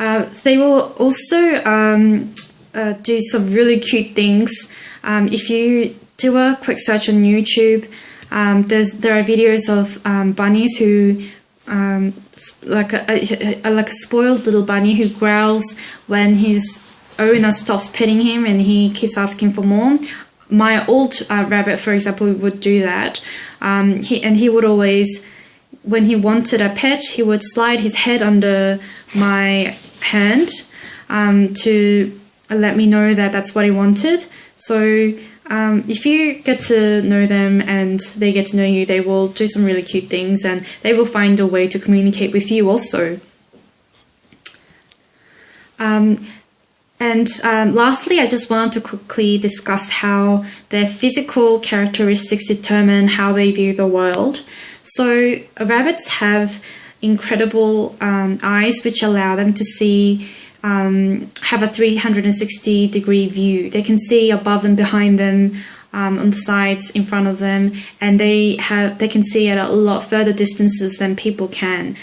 They will also do some really cute things. If you do a quick search on YouTube, there are videos of bunnies who, like a spoiled little bunny who growls when his owner stops petting him and he keeps asking for more. My old rabbit, for example, would do that. He would always, when he wanted a pet, he would slide his head under my hand to let me know that that's what he wanted. So if you get to know them and they get to know you, they will do some really cute things and they will find a way to communicate with you also. Lastly, I just wanted to quickly discuss how their physical characteristics determine how they view the world. So rabbits have incredible eyes which allow them to see, have a 360-degree view. They can see above and behind them, on the sides, in front of them, and they can see at a lot further distances than people can.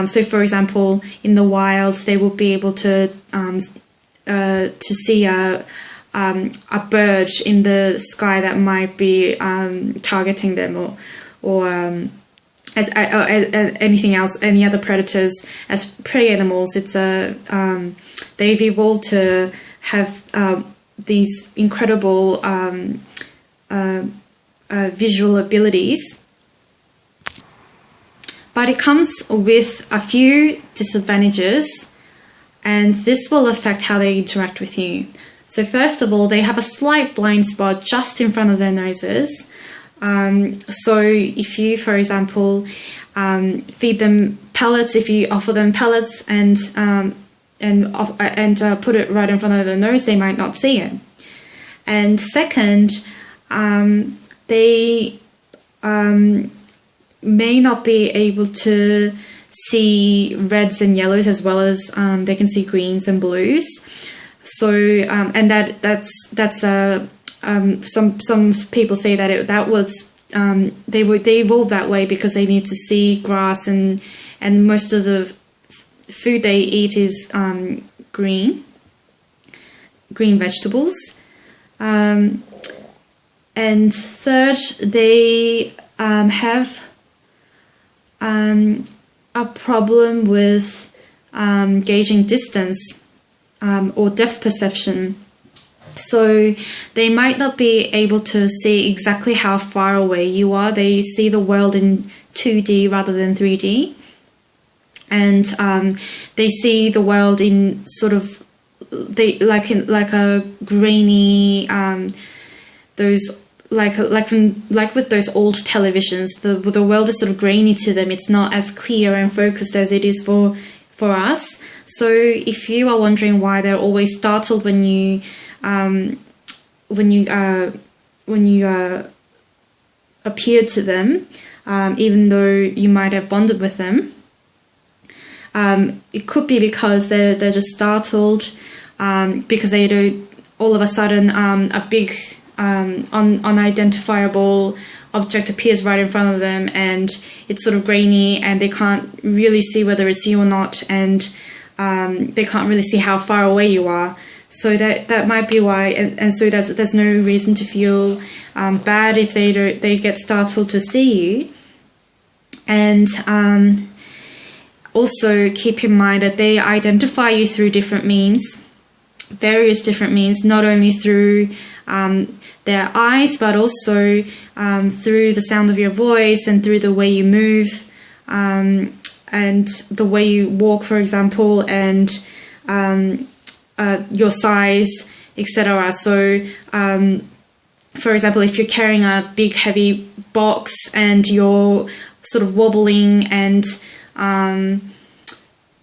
So, for example, in the wild, they will be able to see a bird in the sky that might be targeting them, or as anything else, any other predators as prey animals. It's they've evolved to have these incredible visual abilities, but it comes with a few disadvantages, and this will affect how they interact with you. So first of all, they have a slight blind spot just in front of their noses. So if you, for example, feed them pellets, if you offer them pellets and put it right in front of their nose, they might not see it. And second, they may not be able to see reds and yellows as well as they can see greens and blues. So and that's some people say that that was they evolved that way because they need to see grass, and most of the food they eat is green vegetables. And third, they have a problem with gauging distance or depth perception. So they might not be able to see exactly how far away you are. They see the world in 2D rather than 3D. And they see the world in sort of like a grainy those like with those old televisions, the world is sort of grainy to them. It's not as clear and focused as it is for us. So if you are wondering why they're always startled when you appear to them, even though you might have bonded with them, it could be because they're just startled because they do all of a sudden a big unidentifiable object appears right in front of them, and it's sort of grainy, and they can't really see whether it's you or not, and they can't really see how far away you are. So that might be why, and so there's no reason to feel bad if they get startled to see you. And also keep in mind that they identify you through various different means, not only through their eyes, but also through the sound of your voice and through the way you move, and the way you walk, for example, and your size, etc. So, for example, if you're carrying a big heavy box and you're sort of wobbling, and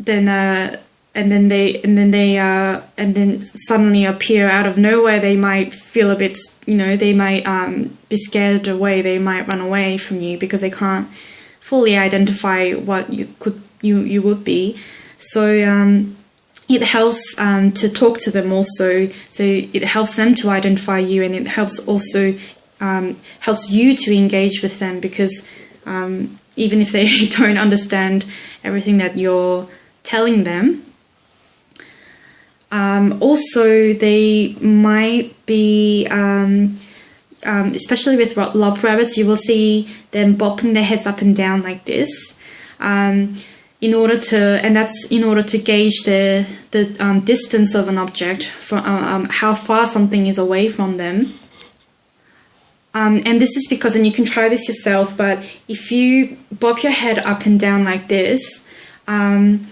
then suddenly appear out of nowhere, they might feel a bit, they might be scared away. They might run away from you because they can't fully identify what you would be. So it helps to talk to them also. So it helps them to identify you, and it helps also helps you to engage with them, because even if they don't understand everything that you're telling them, Also, they might be, especially with lop rabbits, you will see them bopping their heads up and down like this, in order to gauge the distance of an object, from how far something is away from them. And this is because, and you can try this yourself, but if you bob your head up and down like this, and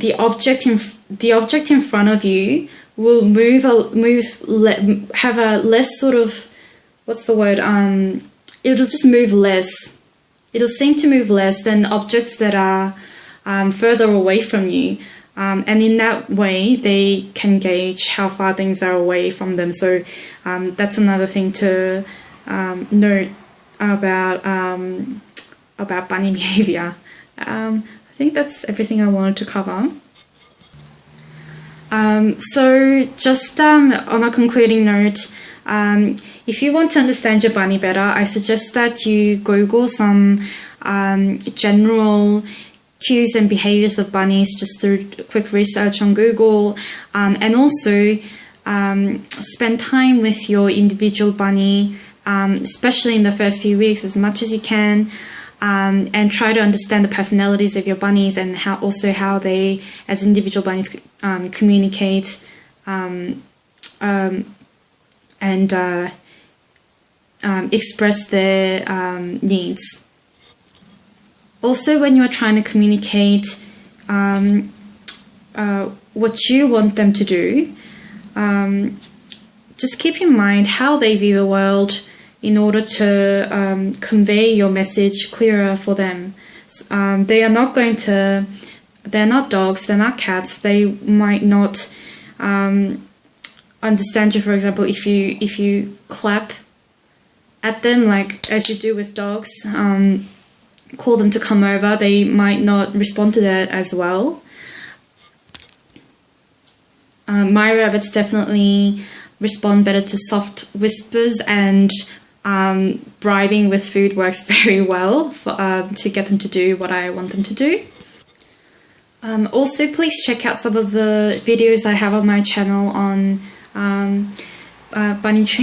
the object in front of you will have a less sort of, what's the word? It'll just move less. It'll seem to move less than objects that are further away from you. And in that way, they can gauge how far things are away from them. So that's another thing to note about bunny behavior. I think that's everything I wanted to cover. So just on a concluding note, if you want to understand your bunny better, I suggest that you Google some general cues and behaviors of bunnies just through quick research on Google, and also spend time with your individual bunny, especially in the first few weeks, as much as you can, and try to understand the personalities of your bunnies and how they, as individual bunnies, communicate and express their needs. Also, when you're trying to communicate what you want them to do, just keep in mind how they view the world in order to convey your message clearer for them. They're not dogs, they're not cats. They might not understand you, for example, if you clap at them, like as you do with dogs, call them to come over, they might not respond to that as well. My rabbits definitely respond better to soft whispers, and bribing with food works very well to get them to do what I want them to do. Also, please check out some of the videos I have on my channel on bunny training.